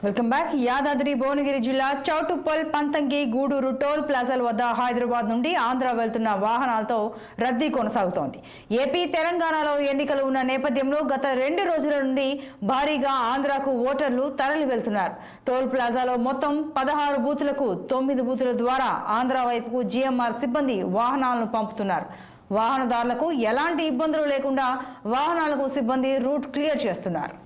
Welcome back. Yadadri Bhuvanagiri జిల్లా Choutuppal, Panthangi, Gudur toll ప్లాజాల వద్ద హైదరాబాద్ నుండి ఆంధ్ర వెళ్తున్న వాహనాలతో రద్దీ కొనసాగుతోంది. ఏపీ, తెలంగాణలో ఎన్నికలు ఉన్న నేపథ్యంలో గత 2 రోజుల నుండి భారీగా ఆంధ్రాకు ఓటర్లు తరలి వెళ్తున్నారు. టోల్ ప్లాజాలో మొత్తం 16 బూతులకు 9 బూతుల ద్వారా ఆంధ్ర వైపుకు జీఎంఆర్ సిబ్బంది వాహనాలను పంపుతున్నారు. వాహనదారులకు ఎలాంటి ఇబ్బందులు లేకుండా వాహనాలకు సిబ్బంది రూట్ క్లియర్ చేస్తున్నారు.